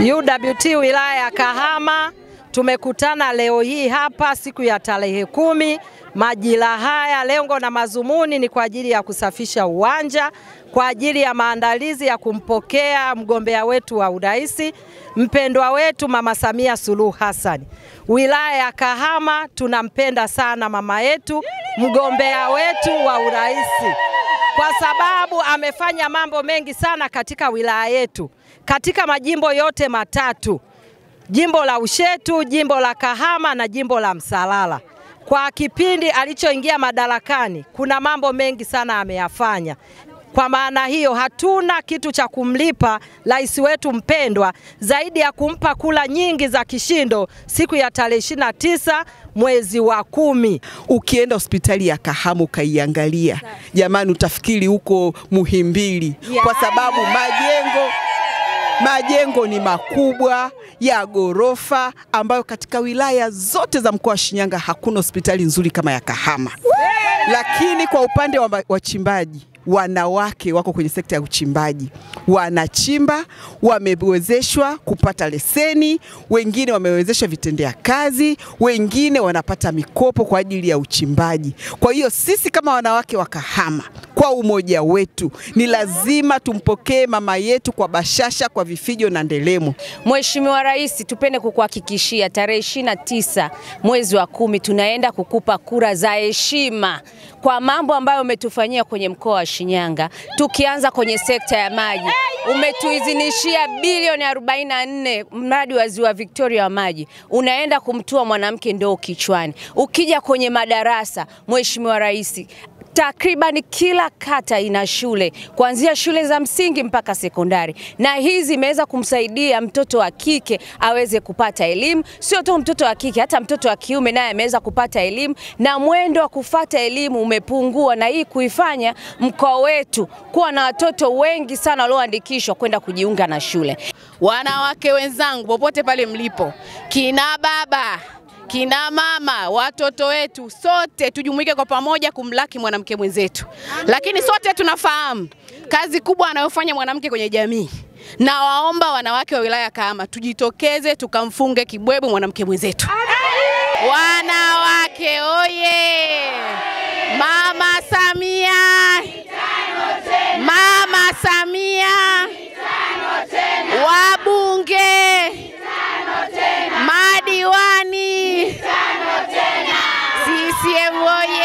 UWT wilaya ya Kahama tumekutana leo hii hapa siku ya tarehe 10 majira haya. Lengo na mazumuni ni kwa ajili ya kusafisha uwanja kwa ajili ya maandalizi ya kumpokea mgombea wetu wa urais mpendwa wetu Mama Samia Suluhu Hassan. Wilaya ya Kahama tunampenda sana mama yetu, mgombea wetu wa urais, kwa sababu amefanya mambo mengi sana katika wilaya yetu, katika majimbo yote matatu: jimbo la Ushetu, jimbo la Kahama na jimbo la Msalala. Kwa kipindi alichoingia madarakani, kuna mambo mengi sana ameyafanya. Kwa maana hiyo hatuna kitu cha kumlipa rais wetu mpendwa zaidi ya kumpa kula nyingi za kishindo siku ya tarehe 29 mwezi wa 10. Ukienda hospitali ya Kahama ukaiangalia, jamani, utafikiri huko Muhimbili, kwa sababu majengo ni makubwa ya gorofa, ambayo katika wilaya zote za mkoa wa Shinyanga hakuna hospitali nzuri kama ya Kahama. Lakini kwa upande wa wachimbaji, wanawake wako kwenye sekta ya uchimbaji, wanachimba, wamewezeshwa kupata leseni, wengine wamewezeshwa vitendea kazi, wengine wanapata mikopo kwa ajili ya uchimbaji. Kwa hiyo sisi kama wanawake wa Kahama, kwa umoja wetu, ni lazima tumpokee mama yetu kwa bashasha, kwa vifijo na ndelemo. Mheshimiwa Rais, tupende kukuhakikishia tarehe 29 mwezi wa 10 tunaenda kukupa kura za heshima kwa mambo ambayo umetufanyia kwenye mkoa wa Shinyanga. Tukianza kwenye sekta ya maji, umetuizinishia bilioni 44 mradi wa Ziwa Victoria wa maji, unaenda kumtua mwanamke ndoo kichwani. Ukija kwenye madarasa, Mheshimiwa Rais, takriban kila kata ina shule, kuanzia shule za msingi mpaka sekondari, na hizi imeweza kumsaidia mtoto wa kike aweze kupata elimu. Sio tu mtoto wa kike, hata mtoto wa kiume naye ameweza kupata elimu, na mwendo wa kufuata elimu umepungua, na hii kuifanya mkoa wetu kuwa na watoto wengi sana walioandikishwa kwenda kujiunga na shule. Wanawake wenzangu popote pale mlipo, kina baba, kina mama, watoto wetu, sote tujumuike kwa pamoja kumlaki mwanamke mwenzetu. Lakini sote tunafahamu kazi kubwa anayofanya mwanamke kwenye jamii. Na waomba wanawake wa wilaya Kahama tujitokeze tukamfunge kibwebwe mwanamke mwenzetu. Wanawake oye! Mama Samia! Mama Samia! Wabunge! madiwani CCM oye!